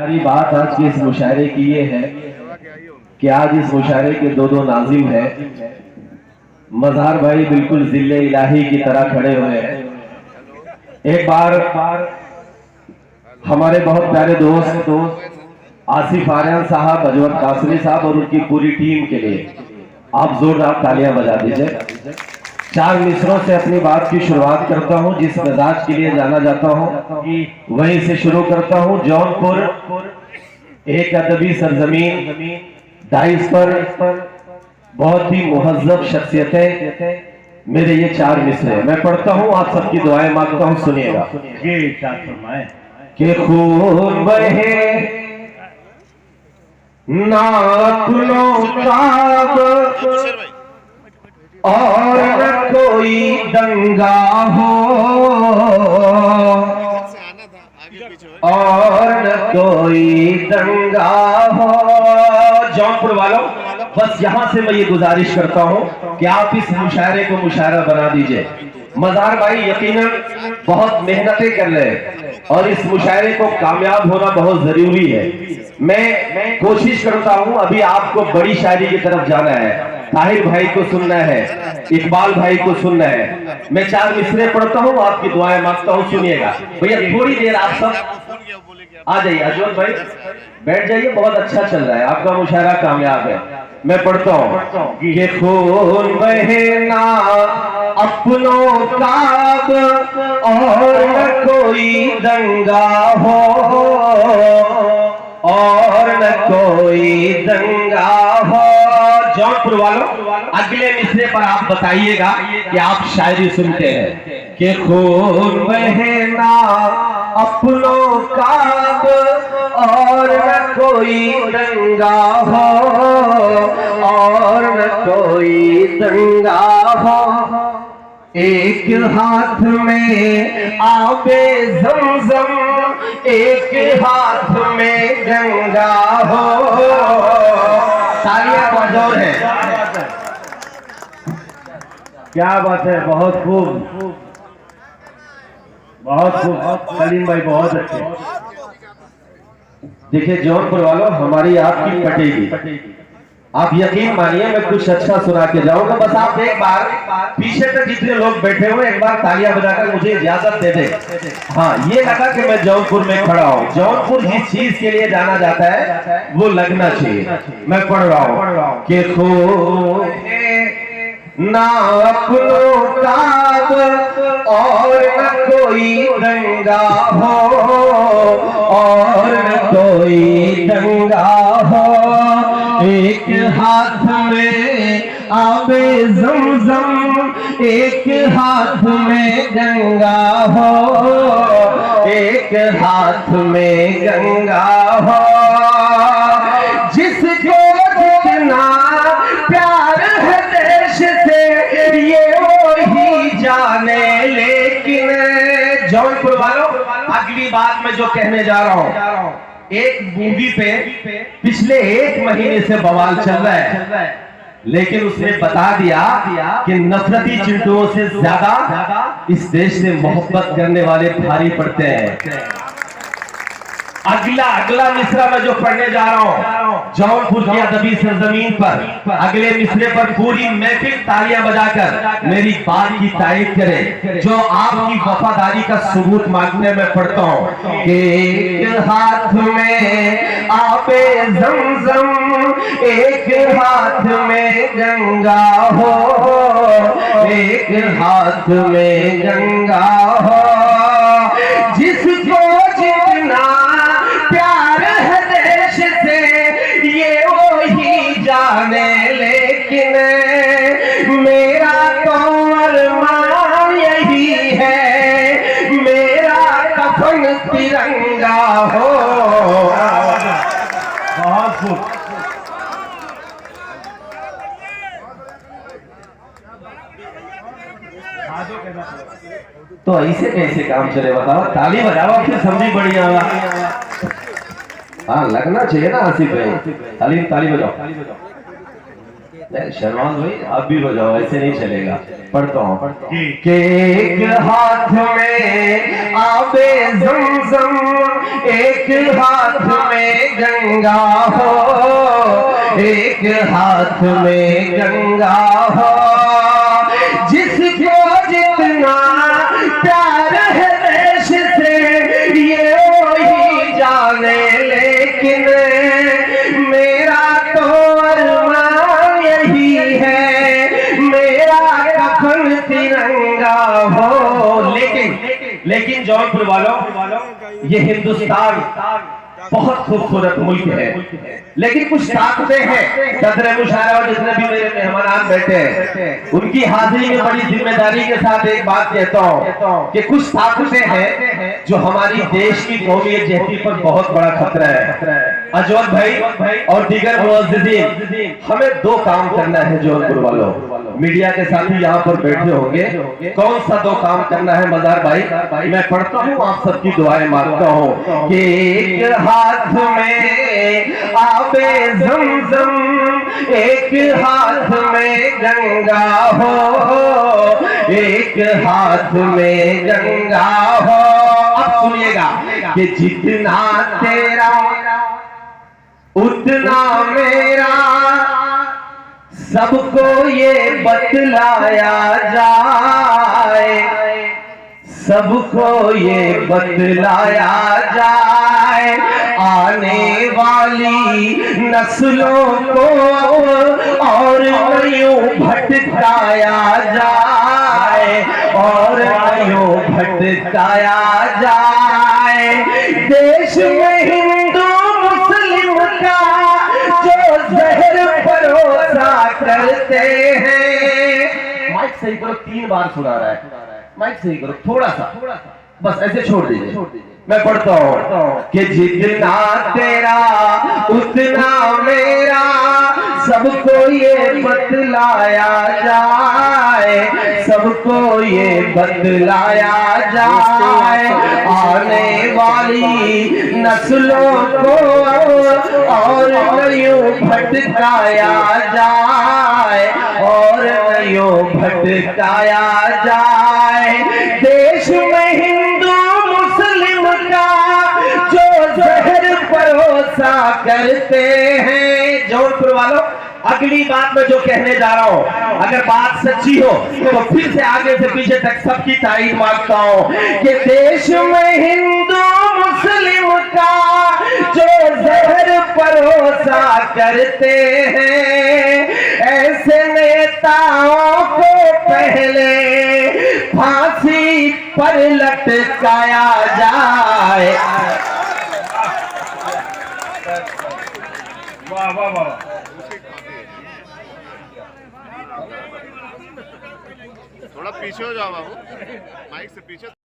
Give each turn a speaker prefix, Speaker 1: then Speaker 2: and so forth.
Speaker 1: सारी बात आज के इस मुशायरे की ये है कि आज इस मुशायरे के दो नाजिम हैं। मज़हर भाई बिल्कुल जिले इलाही की तरह खड़े हुए हैं। एक बार हमारे बहुत प्यारे दोस्त आसिफ आर्यन साहब, अजवत कासमी साहब और उनकी पूरी टीम के लिए आप जोरदार तालियां बजा दीजिए। 4 मिसरों से अपनी बात की शुरुआत करता हूं। जिस मिजाज के लिए जाना जाता हूं वहीं से शुरू करता हूं। जौनपुर एक अदबी सरजमीन, डाइस पर बहुत ही मुहज्जब शख्सियतें। मेरे ये 4 मिसरे मैं पढ़ता हूं, आप सबकी दुआएं मांगता हूं, सुनिएगा। कि खून बहे नाखूनों का और न कोई दंगा हो, और न कोई दंगा हो। जौनपुर वालों, बस यहां से मैं ये गुजारिश करता हूं कि आप इस मुशायरे को मुशायरा बना दीजिए। मज़हर भाई यकीनन बहुत मेहनतें कर रहे हैं और इस मुशायरे को कामयाब होना बहुत जरूरी है। मैं कोशिश करता हूं, अभी आपको बड़ी शायरी की तरफ जाना है, ताहिर भाई को सुनना है, इकबाल भाई को सुनना है। मैं 4 मिसरे पढ़ता हूं, आपकी दुआएं मांगता हूं, सुनिएगा। भैया थोड़ी देर आप सब आ जाइए। अजवत भाई बैठ जाइए, बहुत अच्छा चल रहा है, आपका मुशायरा कामयाब है। मैं पढ़ता हूं कि खून बहना अपनों का और न कोई दंगा हो, और न कोई दंगा हो। जौनपुर वालों, अगले मिसरे पर आप बताइएगा कि आप शायरी सुनते हैं। कि खून बहना अपनों का और न कोई दंगा हो, और न कोई दंगा हो। एक हाथ में आबे ज़मज़म, एक हाथ में गंगा हो। तालियां बजौर है।
Speaker 2: क्या बात है, बहुत खूब, बहुत खूब सलीम भाई, बहुत अच्छे।
Speaker 1: देखिए जौनपुर वालों, हमारी आपकी पटेगी। आप यकीन मानिए मैं कुछ अच्छा सुना के जाऊंगा। बस आप एक बार पीछे तक जितने लोग बैठे हुए एक बार तालियां बजाकर मुझे इजाजत दे दे। हाँ, ये लगा कि मैं जौनपुर में खड़ा हूँ। जौनपुर जिस चीज के लिए जाना जाता है वो लगना चाहिए। मैं पढ़ रहा हूँ कि खून ना अपनों का और न कोई दंगा हो, और न कोई दंगा हो। एक हाथ में आबे ज़मज़म, एक हाथ में गंगा हो, एक हाथ में गंगा हो। जिसको जितना प्यार है देश से ये वो ही जाने। लेकिन जौनपुर वालों, अगली बात मैं जो कहने जा रहा हूं, एक मूवी पे पिछले 1 महीने से बवाल चल रहा है, लेकिन उसने बता दिया कि नफरती चिंटुओं से ज्यादा इस देश से मोहब्बत करने वाले भारी पड़ते हैं। अगला मिसरा मैं जो पढ़ने जा रहा हूं, जौनपुर की अदबी सरजमीन पर अगले मिसरे पर पूरी महफिल तालियां बजाकर मेरी बात की तारीफ करे, जो आपकी वफादारी का सबूत मांगने में पढ़ता हूं। एक हाथ में आबे ज़मज़म, एक हाथ में गंगा हो, एक हाथ में गंगा हो। जिसको जितना प्यार है देश से ये वो ही जाने। लेकिन मेरा तो अरमान यही है, मेरा कफन तिरंगा हो।
Speaker 2: बहुत खूब।
Speaker 1: तो ऐसे कैसे काम चले बताओ? ताली बजाओ फिर समझी बढ़िया। हाँ, लगना चाहिए ना आसिफ भाई। ताली बजाओ। शर्मा भाई आप भी बजाओ, ऐसे नहीं चलेगा। पढ़ता हूँ
Speaker 2: जी।
Speaker 1: कि एक हाथ में आबे ज़मज़म, एक हाथ में गंगा हो, एक हाथ में गंगा हो, जिसको जितना प्यार है देश से ये वही जाने, लेकिन मेरा तो अरमान यही है, मेरा कफन तिरंगा हो। लेकिन जौनपुर वालों, ये हिंदुस्तान बहुत खूबसूरत मुल्क है, लेकिन कुछ ताकतें हैं। सदर मुशायरा और जितने भी मेरे मेहमान बैठे हैं, उनकी हाजिरी में बड़ी जिम्मेदारी के साथ एक बात कहता हूँ कि कुछ ताकतें हैं जो हमारी देश की कौमियत जहती पर बहुत बड़ा खतरा है। अजवल भाई और दीगर मुअज्जिज़ीन, हमें दो काम करना है जौनपुर वालों। मीडिया के साथी यहाँ पर बैठे होंगे, कौन सा दो काम करना है मजार भाई? मैं पढ़ता हूँ, आप सबकी दुआएं मांगता हूँ कि एक हाथ में आबे ज़मज़म, एक हाथ में गंगा हो, एक हाथ में गंगा हो। अब सुनिएगा कि जितना तेरा उतना मेरा, सबको ये बतलाया जाए, सबको ये बतलाया जाए, आने वाली नस्लों को और यूं भटकाया जाए, और यूं भटकाया जाए। देश में हिंदू मुस्लिम का जो जहर परोसा करते हैं। माइक सही करो, 3 बार सुना रहा है, माइक सही करो थोड़ा सा, बस ऐसे छोड़ दीजिए। मैं पढ़ता हूँ कि जितना तेरा उतना मेरा, सबको ये बतलाया जाए, सबको ये बतलाया जाए, आने वाली नस्लों को और यूं भटकाया जाए, और यूं भटकाया जाए। देश में हिंदू मुस्लिम का जो जहर परोसा करते हैं। जौनपुर वालों, अगली बात मैं जो कहने जा रहा हूं, अगर बात सच्ची हो तो फिर से आगे से पीछे तक सबकी तारीफ मांगता हूं कि देश में हिंदू मुस्लिम का जो जहर परोसा करते हैं, ऐसे नेताओं को पहले फांसी पर लटकाया जाए।
Speaker 2: वाह वाह वाह।
Speaker 3: थोड़ा पीछे हो जाओ बाबू, माइक से पीछे।